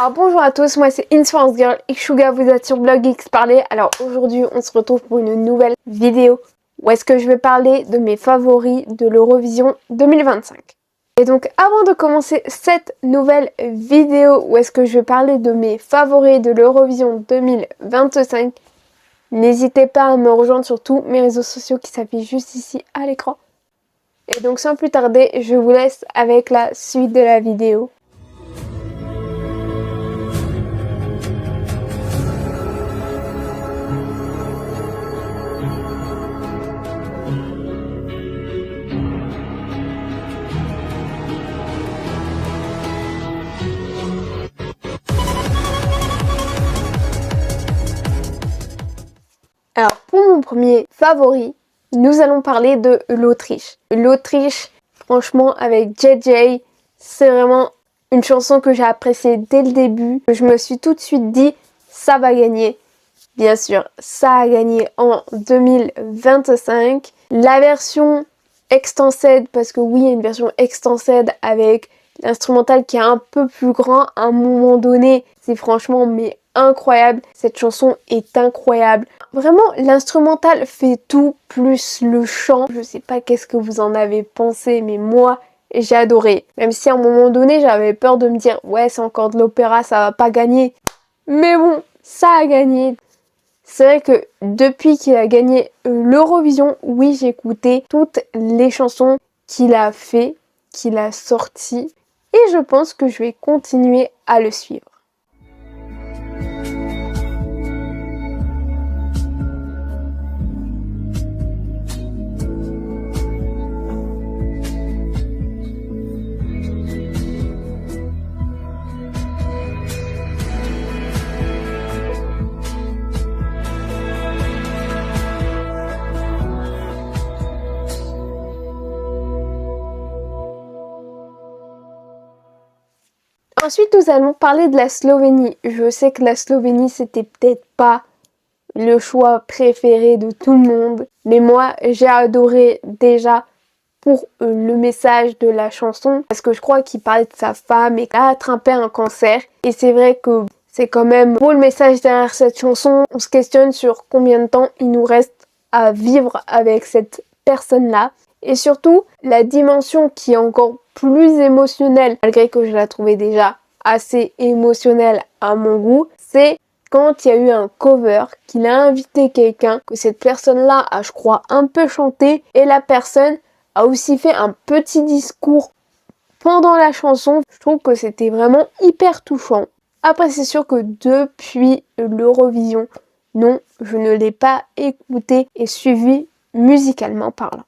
Alors bonjour à tous, moi c'est Insurance Girl, Xshuga, vous êtes sur Blog X Parler. Alors aujourd'hui on se retrouve pour une nouvelle vidéo où est-ce que je vais parler de mes favoris de l'Eurovision 2025. Et donc avant de commencer cette nouvelle vidéo où est-ce que je vais parler de mes favoris de l'Eurovision 2025, n'hésitez pas à me rejoindre sur tous mes réseaux sociaux qui s'affichent juste ici à l'écran. Et donc sans plus tarder, je vous laisse avec la suite de la vidéo. Alors pour mon premier favori, nous allons parler de l'Autriche. L'Autriche, franchement avec JJ, c'est vraiment une chanson que j'ai appréciée dès le début. Je me suis tout de suite dit, ça va gagner. Bien sûr, ça a gagné en 2025. La version extended, parce que oui, il y a une version extended avec l'instrumental qui est un peu plus grand à un moment donné. C'est franchement mais incroyable. Cette chanson est incroyable. Vraiment, l'instrumental fait tout plus le chant. Je sais pas qu'est-ce que vous en avez pensé, mais moi, j'ai adoré. Même si à un moment donné, j'avais peur de me dire, ouais, c'est encore de l'opéra, ça va pas gagner. Mais bon, ça a gagné. C'est vrai que depuis qu'il a gagné l'Eurovision, oui, j'ai écouté toutes les chansons qu'il a fait, qu'il a sorties. Et je pense que je vais continuer à le suivre. Ensuite, nous allons parler de la Slovénie. Je sais que la Slovénie, c'était peut-être pas le choix préféré de tout le monde. Mais moi, j'ai adoré déjà pour le message de la chanson. Parce que je crois qu'il parlait de sa femme et qu'elle a attrapé un cancer. Et c'est vrai que c'est quand même beau le message derrière cette chanson. On se questionne sur combien de temps il nous reste à vivre avec cette personne-là. Et surtout, la dimension qui est encore plus émotionnelle, malgré que je la trouvais déjà assez émotionnelle à mon goût, c'est quand il y a eu un cover, qu'il a invité quelqu'un, que cette personne-là a, je crois, un peu chanté, et la personne a aussi fait un petit discours pendant la chanson. Je trouve que c'était vraiment hyper touchant. Après, c'est sûr que depuis l'Eurovision, non, je ne l'ai pas écouté et suivi musicalement parlant.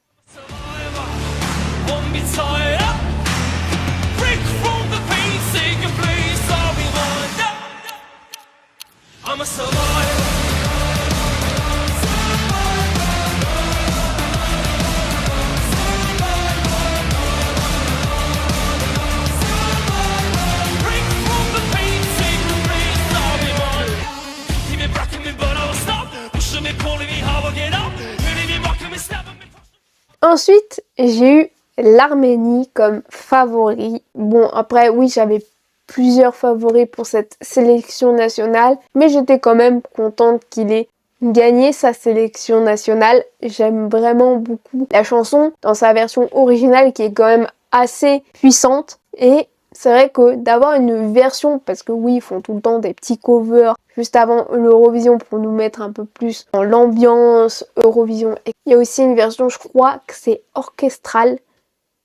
Ensuite, j'ai eu l'Arménie comme favori. Bon, après, oui, j'avais plusieurs favoris pour cette sélection nationale, mais j'étais quand même contente qu'il ait gagné sa sélection nationale. J'aime vraiment beaucoup la chanson dans sa version originale qui est quand même assez puissante. Et c'est vrai que d'avoir une version, parce que oui, ils font tout le temps des petits covers juste avant l'Eurovision pour nous mettre un peu plus dans l'ambiance Eurovision. Et il y a aussi une version, je crois que c'est orchestrale.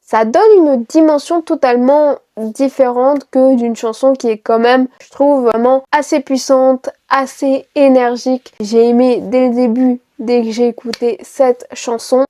Ça donne une dimension totalement différente que d'une chanson qui est quand même, je trouve, vraiment assez puissante, assez énergique. J'ai aimé dès le début, dès que j'ai écouté cette chanson.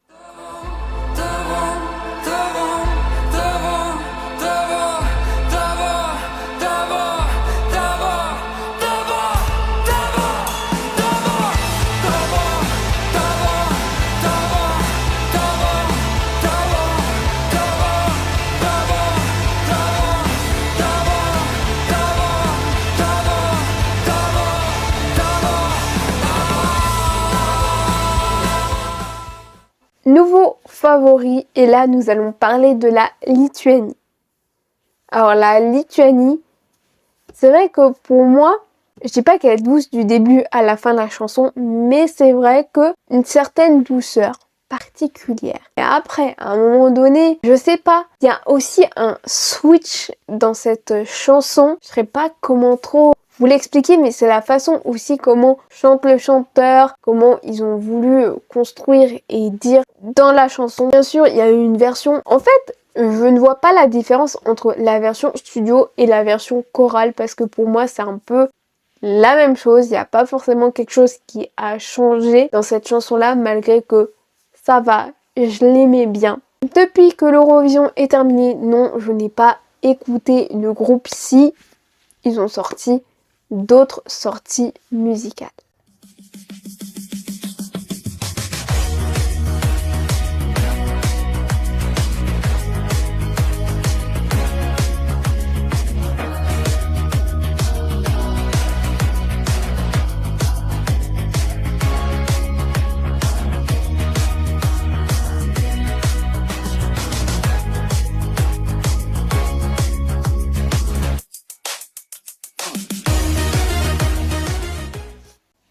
Nouveau favori, et là nous allons parler de la Lituanie. Alors la Lituanie, C'est vrai que pour moi, je dis pas qu'elle est douce du début à la fin de la chanson, mais c'est vrai que une certaine douceur particulière. Et après, à un moment donné, je sais pas, il y a aussi un switch dans cette chanson. Je sais pas comment trop vous l'expliquer, mais c'est la façon aussi comment chante le chanteur, comment ils ont voulu construire et dire dans la chanson. Bien sûr, il y a eu une version. En fait, je ne vois pas la différence entre la version studio et la version chorale parce que pour moi, c'est un peu la même chose. Il n'y a pas forcément quelque chose qui a changé dans cette chanson-là, malgré que ça va, je l'aimais bien. Depuis que l'Eurovision est terminée, non, je n'ai pas écouté le groupe Si. Ils ont sorti d'autres sorties musicales.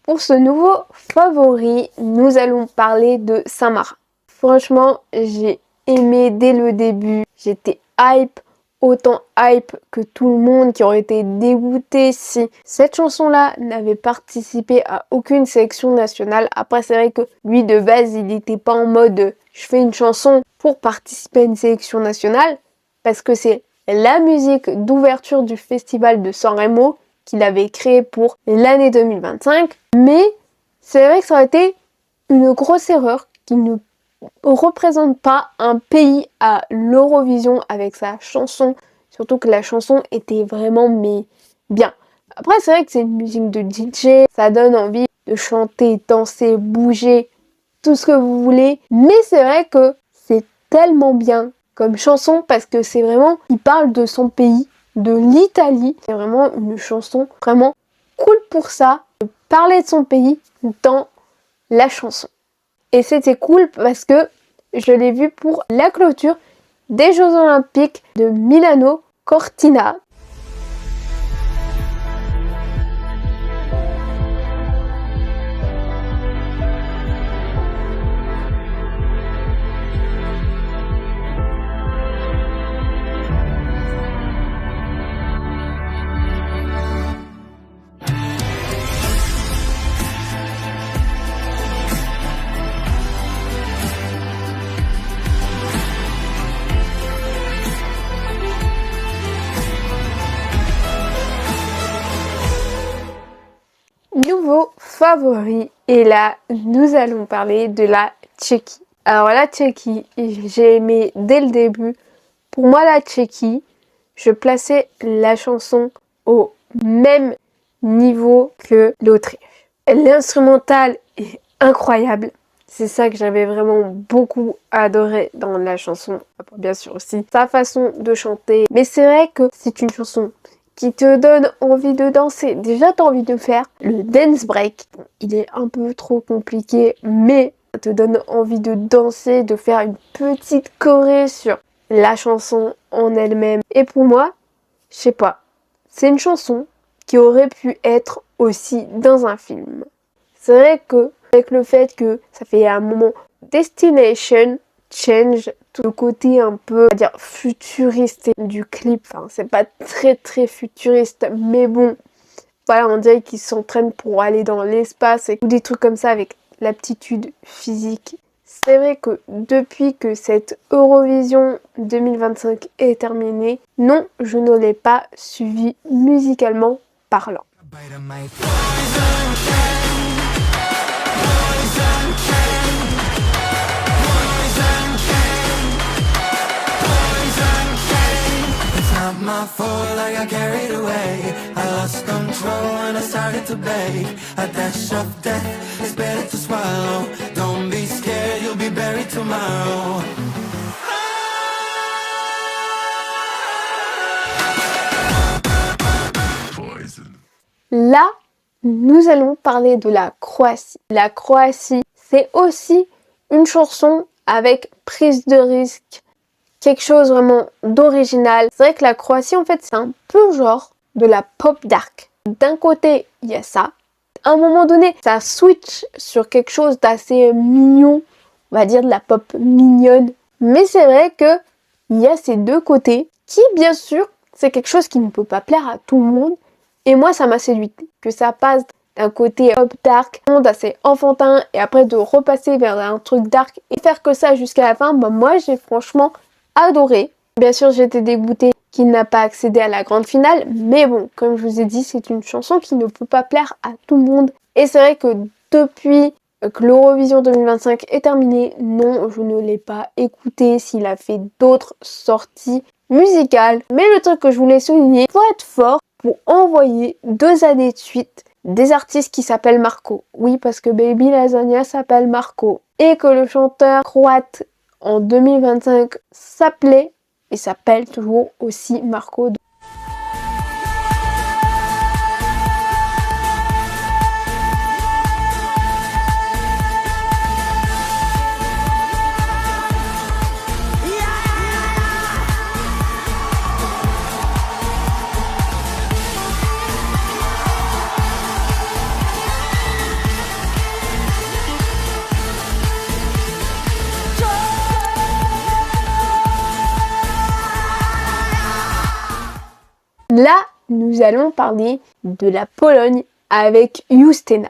Pour ce nouveau favori, nous allons parler de Saint-Marin. Franchement, j'ai aimé dès le début. J'étais hype, autant hype que tout le monde qui aurait été dégoûté si cette chanson-là n'avait participé à aucune sélection nationale. Après, c'est vrai que lui, de base, il n'était pas en mode « je fais une chanson pour participer à une sélection nationale » parce que c'est la musique d'ouverture du festival de San Remo qu'il avait créé pour l'année 2025. Mais c'est vrai que ça aurait été une grosse erreur qu'il ne représente pas un pays à l'Eurovision avec sa chanson. Surtout que la chanson était vraiment bien. Après, c'est vrai que c'est une musique de DJ. Ça donne envie de chanter, danser, bouger, tout ce que vous voulez. Mais c'est vrai que c'est tellement bien comme chanson parce que c'est vraiment... Il parle de son pays, de l'Italie. C'est vraiment une chanson vraiment cool pour ça, de parler de son pays dans la chanson. Et c'était cool parce que je l'ai vu pour la clôture des Jeux Olympiques de Milano Cortina. Nouveau favori, et là nous allons parler de la Tchéquie. Alors la Tchéquie, j'ai aimé dès le début. Pour moi la Tchéquie, je plaçais la chanson au même niveau que l'Autriche. L'instrumental est incroyable. C'est ça que j'avais vraiment beaucoup adoré dans la chanson. Après, bien sûr aussi sa façon de chanter. Mais c'est vrai que c'est une chanson qui te donne envie de danser. Déjà, tu as envie de faire le dance break. Bon, il est un peu trop compliqué, mais ça te donne envie de danser, de faire une petite choré sur la chanson en elle-même. Et pour moi, je sais pas, c'est une chanson qui aurait pu être aussi dans un film. C'est vrai que, avec le fait que ça fait un moment Destination Change, tout le côté un peu, on va dire, futuriste du clip. Enfin, c'est pas très futuriste, mais bon, voilà, on dirait qu'ils s'entraînent pour aller dans l'espace et des trucs comme ça avec l'aptitude physique. C'est vrai que depuis que cette Eurovision 2025 est terminée, non, je ne l'ai pas suivi musicalement parlant. My fault, I got carried away. I lost control and I started to beg. A dash of death is better to swallow. Don't be scared, you'll be buried tomorrow. Là, nous allons parler de la Croatie. La Croatie, c'est aussi une chanson avec prise de risque. Quelque chose vraiment d'original. C'est vrai que la Croatie, en fait, c'est un peu genre de la pop dark. D'un côté, il y a ça. À un moment donné, ça switch sur quelque chose d'assez mignon, on va dire de la pop mignonne. Mais c'est vrai que il y a ces deux côtés qui, bien sûr, c'est quelque chose qui ne peut pas plaire à tout le monde. Et moi, ça m'a séduite. Que ça passe d'un côté pop dark, assez enfantin, et après de repasser vers un truc dark et faire que ça jusqu'à la fin, bah moi, j'ai franchement adoré. Bien sûr, j'étais dégoûtée qu'il n'a pas accédé à la grande finale, mais bon, comme je vous ai dit, c'est une chanson qui ne peut pas plaire à tout le monde. Et c'est vrai que depuis que l'Eurovision 2025 est terminé, non, je ne l'ai pas écouté s'il a fait d'autres sorties musicales. Mais le truc que je voulais souligner, faut être fort pour envoyer 2 années de suite des artistes qui s'appellent Marco. Oui, parce que Baby Lasagna s'appelle Marco. Et que le chanteur croate en 2025 s'appelait et s'appelle toujours aussi Marco. Là, nous allons parler de la Pologne avec Justyna.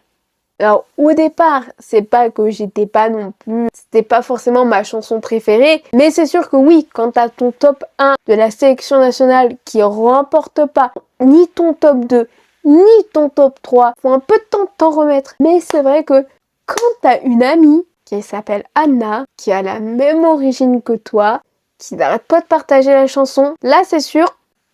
Alors, au départ, c'est pas que j'étais pas non plus, c'était pas forcément ma chanson préférée, mais c'est sûr que oui, quand t'as ton top 1 de la sélection nationale qui remporte pas ni ton top 2, ni ton top 3, faut un peu de temps de t'en remettre. Mais c'est vrai que quand t'as une amie qui s'appelle Anna, qui a la même origine que toi, qui n'arrête pas de partager la chanson, là c'est sûr,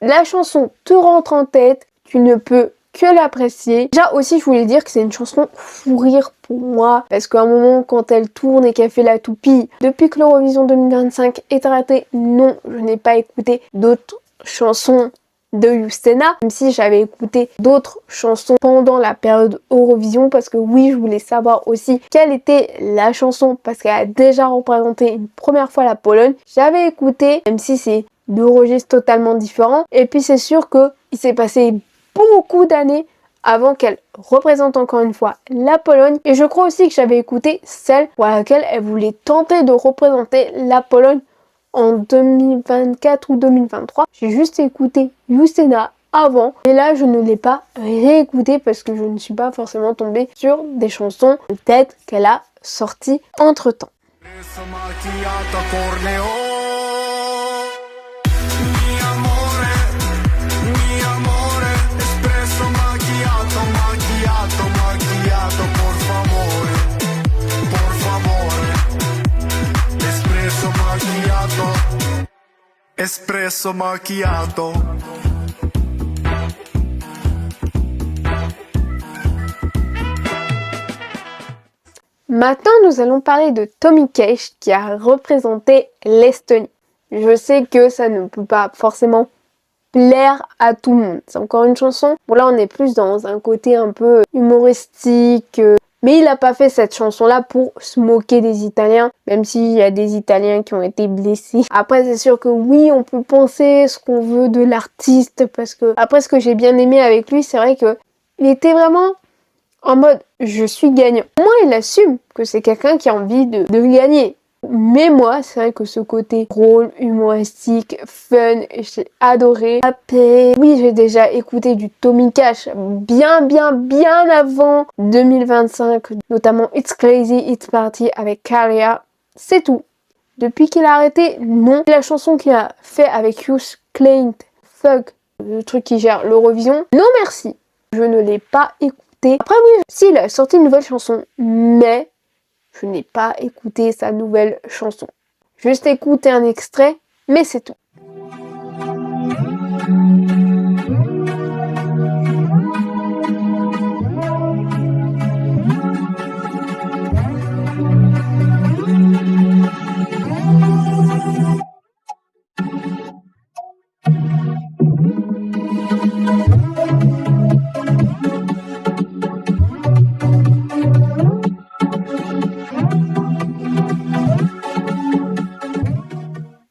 la chanson te rentre en tête, tu ne peux que l'apprécier. Déjà aussi je voulais dire que c'est une chanson fou rire pour moi, parce qu'à un moment quand elle tourne et qu'elle fait la toupie, depuis que l'Eurovision 2025 est arrêtée, non, je n'ai pas écouté d'autres chansons de Justyna, même si j'avais écouté d'autres chansons pendant la période Eurovision, parce que oui, je voulais savoir aussi quelle était la chanson, parce qu'elle a déjà représenté une première fois la Pologne. J'avais écouté, même si c'est 2 registres totalement différents, et puis c'est sûr que il s'est passé beaucoup d'années avant qu'elle représente encore une fois la Pologne, et je crois aussi que j'avais écouté celle pour laquelle elle voulait tenter de représenter la Pologne en 2024 ou 2023. J'ai juste écouté Justyna avant, et là je ne l'ai pas réécouté parce que je ne suis pas forcément tombée sur des chansons peut-être qu'elle a sorties entre temps. Espresso macchiato. Maintenant, nous allons parler de Tommy Cash qui a représenté l'Estonie. Je sais que ça ne peut pas forcément plaire à tout le monde. C'est encore une chanson. Bon là, on est plus dans un côté un peu humoristique. Mais il n'a pas fait cette chanson-là pour se moquer des Italiens, même s'il y a des Italiens qui ont été blessés. Après, c'est sûr que oui, on peut penser ce qu'on veut de l'artiste, parce que après, ce que j'ai bien aimé avec lui, c'est vrai que il était vraiment en mode « je suis gagnant ». Moi, il assume que c'est quelqu'un qui a envie de gagner. Mais moi, c'est vrai que ce côté drôle, humoristique, fun, j'ai adoré. Après, oui, j'ai déjà écouté du Tommy Cash bien avant 2025, notamment It's Crazy, It's Party avec Kalia. C'est tout. Depuis qu'il a arrêté, non. La chanson qu'il a fait avec Hughes Klein, Thug, le truc qui gère l'Eurovision, non merci. Je ne l'ai pas écouté. Après oui, si, il a sorti une nouvelle chanson, mais je n'ai pas écouté sa nouvelle chanson. Juste écouté un extrait, mais c'est tout.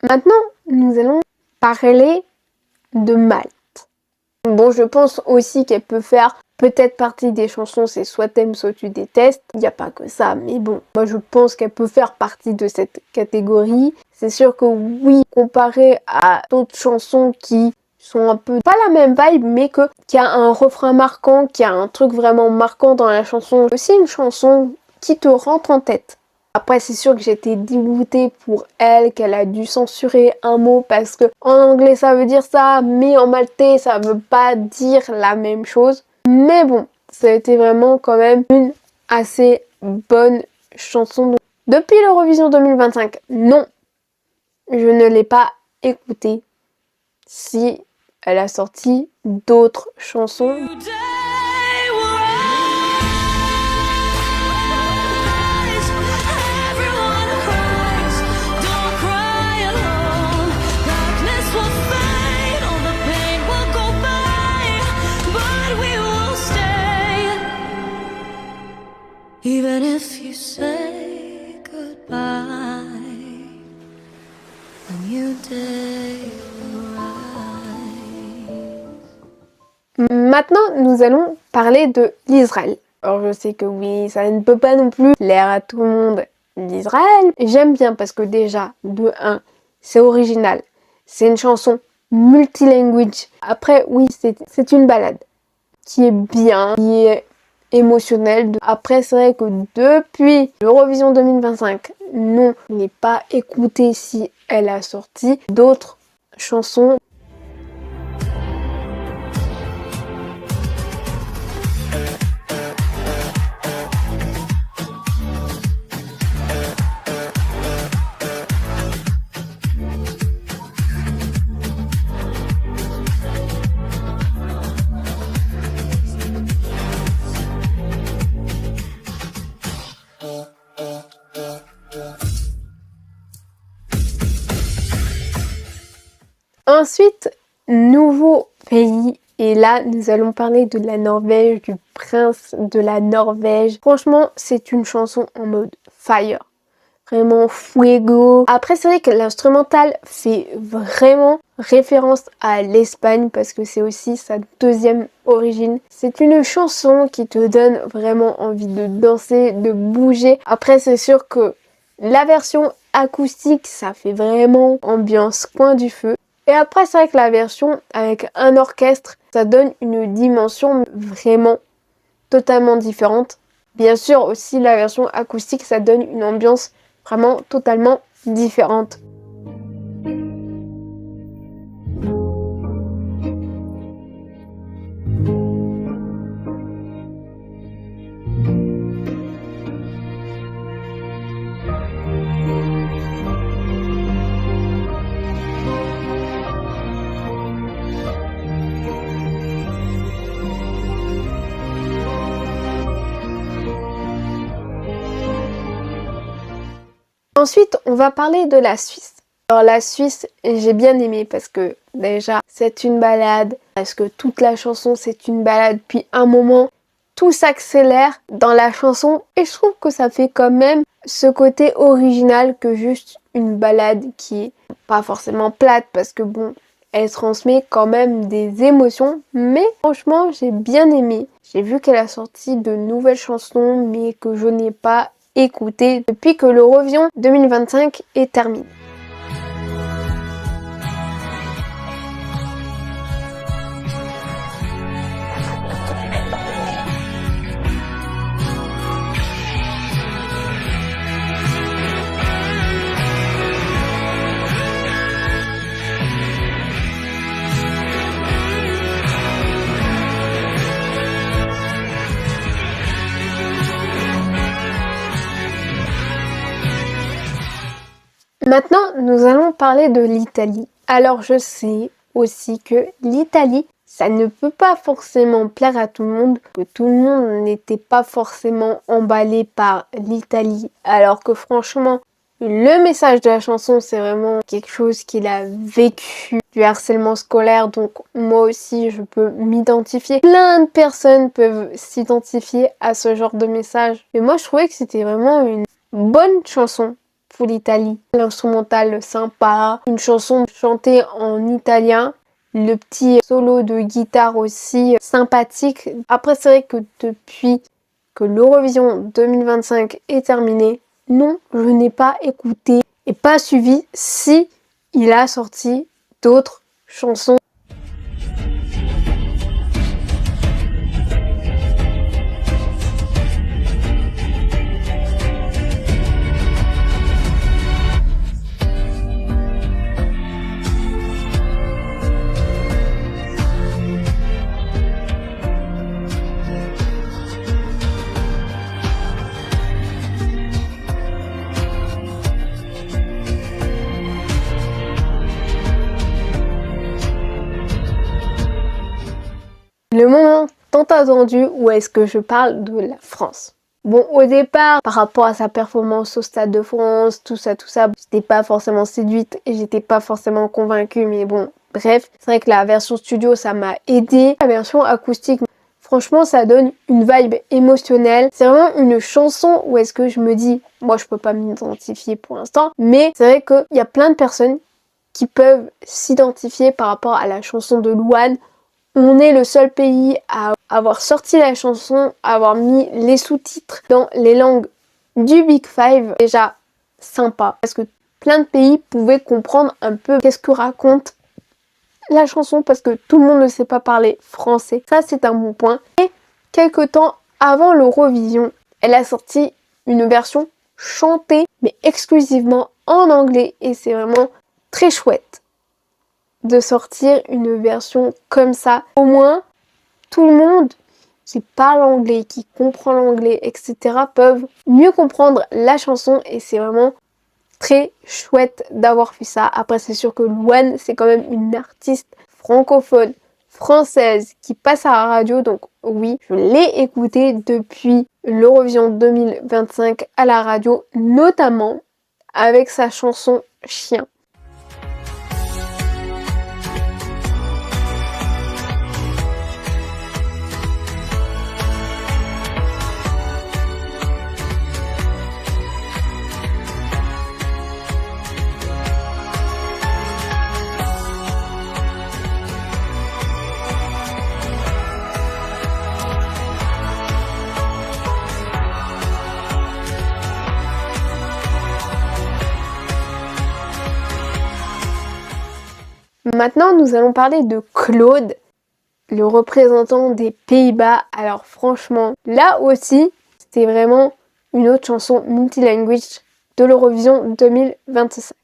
Maintenant, nous allons parler de Malte. Bon, je pense aussi qu'elle peut faire peut-être partie des chansons, c'est soit t'aimes, soit tu détestes. Il n'y a pas que ça, mais bon, moi je pense qu'elle peut faire partie de cette catégorie. C'est sûr que oui, comparé à d'autres chansons qui sont un peu pas la même vibe, mais qui a un refrain marquant, qui a un truc vraiment marquant dans la chanson. Aussi une chanson qui te rentre en tête. Après, c'est sûr que j'étais dégoûtée pour elle, qu'elle a dû censurer un mot parce que en anglais ça veut dire ça, mais en maltais ça veut pas dire la même chose. Mais bon, ça a été vraiment quand même une assez bonne chanson. Depuis l'Eurovision 2025, non, je ne l'ai pas écoutée. Si elle a sorti d'autres chansons. Even if you say goodbye, a new day will rise. Maintenant, nous allons parler de l'Israël. Alors je sais que oui, ça ne peut pas non plus plaire à tout le monde l'Israël. J'aime bien parce que déjà, de 1, c'est original. C'est une chanson multilanguage. Après, oui, c'est une ballade qui est bien, qui est émotionnelle. Après, c'est vrai que depuis l'Eurovision 2025, non, je n'ai pas écouté si elle a sorti d'autres chansons. Ensuite, nouveau pays. Et là, nous allons parler de la Norvège, du prince de la Norvège. Franchement, c'est une chanson en mode fire. Vraiment fuego. Après, c'est vrai que l'instrumental fait vraiment référence à l'Espagne parce que c'est aussi sa deuxième origine. C'est une chanson qui te donne vraiment envie de danser, de bouger. Après, c'est sûr que la version acoustique, ça fait vraiment ambiance coin du feu. Et après, c'est vrai que la version avec un orchestre, ça donne une dimension vraiment totalement différente. Bien sûr, aussi la version acoustique, ça donne une ambiance vraiment totalement différente. Ensuite, on va parler de la Suisse. Alors la Suisse, j'ai bien aimé parce que déjà, c'est une balade, parce que toute la chanson, c'est une balade, puis un moment, tout s'accélère dans la chanson et je trouve que ça fait quand même ce côté original que juste une balade qui est pas forcément plate parce que bon, elle transmet quand même des émotions, mais franchement, j'ai bien aimé. J'ai vu qu'elle a sorti de nouvelles chansons, mais que je n'ai pas écouté depuis que l'Eurovision 2025 est terminé. Maintenant, nous allons parler de l'Italie. Alors, je sais aussi que l'Italie, ça ne peut pas forcément plaire à tout le monde, que tout le monde n'était pas forcément emballé par l'Italie. Alors que franchement, le message de la chanson, c'est vraiment quelque chose qu'il a vécu, du harcèlement scolaire, donc moi aussi, je peux m'identifier. Plein de personnes peuvent s'identifier à ce genre de message. Et moi, je trouvais que c'était vraiment une bonne chanson pour l'Italie. L'instrumental sympa, une chanson chantée en italien. le petit solo de guitare aussi sympathique. Après, c'est vrai que depuis que l'Eurovision 2025 est terminée, non, je n'ai pas écouté et pas suivi si il a sorti d'autres chansons. Le moment tant attendu où est-ce que je parle de la France. Bon, au départ, par rapport à sa performance au Stade de France, tout ça, j'étais pas forcément séduite et j'étais pas forcément convaincue, mais bon, bref. C'est vrai que la version studio, ça m'a aidée. La version acoustique, franchement, ça donne une vibe émotionnelle. C'est vraiment une chanson où est-ce que je me dis, moi je peux pas m'identifier pour l'instant, mais c'est vrai qu'il y a plein de personnes qui peuvent s'identifier par rapport à la chanson de Louane. On est le seul pays à avoir sorti la chanson, à avoir mis les sous-titres dans les langues du Big Five. Déjà sympa, parce que plein de pays pouvaient comprendre un peu qu'est-ce que raconte la chanson, parce que tout le monde ne sait pas parler français. Ça, c'est un bon point. Et quelques temps avant l'Eurovision, elle a sorti une version chantée, mais exclusivement en anglais. Et c'est vraiment très chouette de sortir une version comme ça. Au moins, tout le monde qui parle anglais, qui comprend l'anglais, etc. peuvent mieux comprendre la chanson et c'est vraiment très chouette d'avoir fait ça. Après, c'est sûr que Louane, c'est quand même une artiste francophone, française, qui passe à la radio. Donc oui, je l'ai écoutée depuis l'Eurovision 2025 à la radio, notamment avec sa chanson Chien. Maintenant, nous allons parler de Claude, le représentant des Pays-Bas. Alors franchement, là aussi, c'était vraiment une autre chanson multilanguage de l'Eurovision 2025.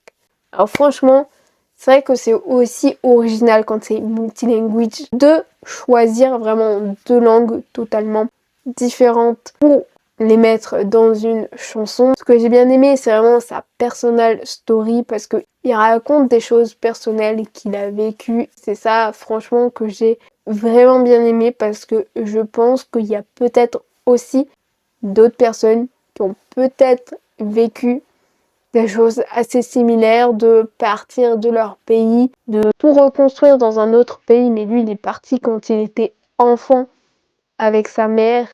Alors franchement, c'est vrai que c'est aussi original quand c'est multilanguage de choisir vraiment deux langues totalement différentes pour les mettre dans une chanson. Ce que j'ai bien aimé, c'est vraiment sa personal story parce que il raconte des choses personnelles qu'il a vécues. C'est ça, franchement, que j'ai vraiment bien aimé parce que je pense qu'il y a peut-être aussi d'autres personnes qui ont peut-être vécu des choses assez similaires, de partir de leur pays, de tout reconstruire dans un autre pays. Mais lui, il est parti quand il était enfant avec sa mère.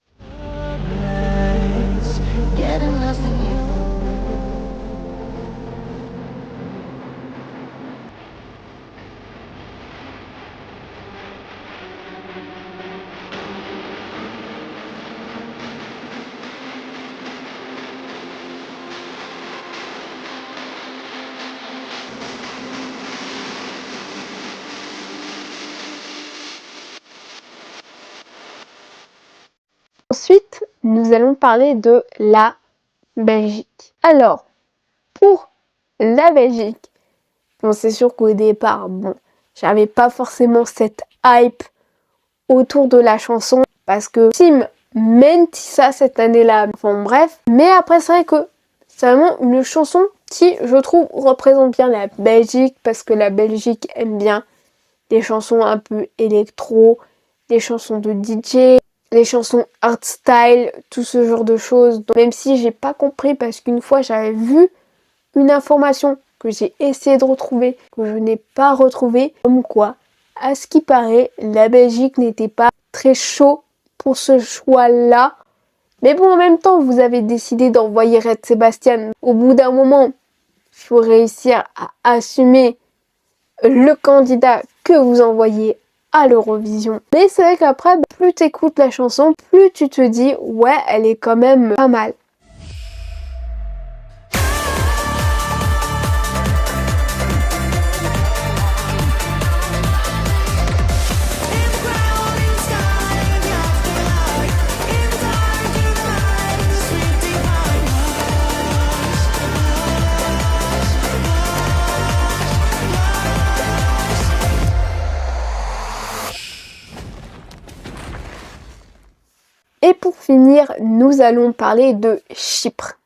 Ensuite, nous allons parler de la Belgique. Alors, pour la Belgique, bon, c'est sûr qu'au départ, bon, j'avais pas forcément cette hype autour de la chanson parce que Tim Mentissa cette année-là, enfin bref. Mais après, c'est vrai que c'est vraiment une chanson qui, je trouve, représente bien la Belgique parce que la Belgique aime bien les chansons un peu électro, les chansons de DJ, les chansons art style, tout ce genre de choses. Donc, même si j'ai pas compris parce qu'une fois j'avais vu une information que j'ai essayé de retrouver, que je n'ai pas retrouvée, comme quoi, à ce qui paraît, la Belgique n'était pas très chaud pour ce choix-là. Mais bon, en même temps, vous avez décidé d'envoyer Red Sébastien. Au bout d'un moment, il faut réussir à assumer le candidat que vous envoyez à l'Eurovision. Mais c'est vrai qu'après, plus tu écoutes la chanson, plus tu te dis ouais, elle est quand même pas mal. Et pour finir, nous allons parler de Chypre.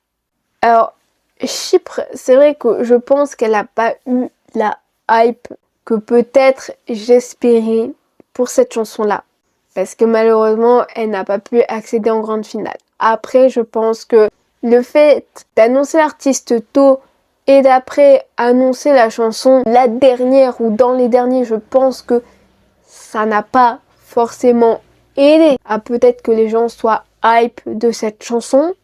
Alors, Chypre, c'est vrai que je pense qu'elle n'a pas eu la hype que peut-être j'espérais pour cette chanson-là. Parce que malheureusement, elle n'a pas pu accéder en grande finale. Après, je pense que le fait d'annoncer l'artiste tôt et d'après annoncer la chanson la dernière ou dans les derniers, je pense que ça n'a pas forcément aidé à peut-être que les gens soient hype de cette chanson.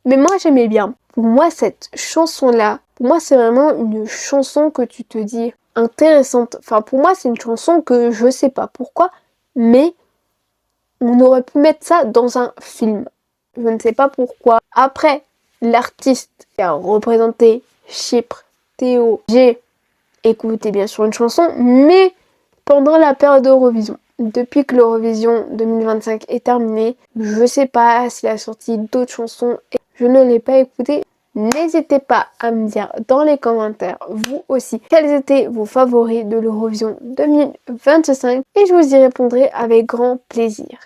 Mais moi, j'aimais bien. Pour moi, cette chanson-là, pour moi, c'est vraiment une chanson que tu te dis intéressante. Enfin, pour moi, c'est une chanson que je sais pas pourquoi, mais on aurait pu mettre ça dans un film. Je ne sais pas pourquoi. Après, l'artiste qui a représenté Chypre, Théo, j'ai écouté bien sûr une chanson, mais pendant la période d'Eurovision. Depuis que l'Eurovision 2025 est terminée, je sais pas s'il a sorti d'autres chansons et je ne l'ai pas écouté. N'hésitez pas à me dire dans les commentaires, vous aussi, quels étaient vos favoris de l'Eurovision 2025 et je vous y répondrai avec grand plaisir.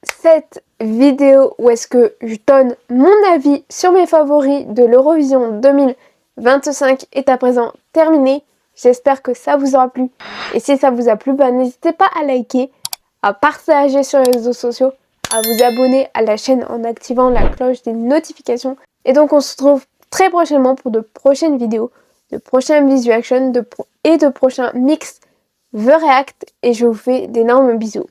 Cette vidéo où est-ce que je donne mon avis sur mes favoris de l'Eurovision 2025 est à présent terminée. J'espère que ça vous aura plu. Et si ça vous a plu, n'hésitez pas à liker, à partager sur les réseaux sociaux, à vous abonner à la chaîne en activant la cloche des notifications. Et donc on se retrouve très prochainement pour de prochaines vidéos, de prochains visual action et de prochains mix The React. Et je vous fais d'énormes bisous.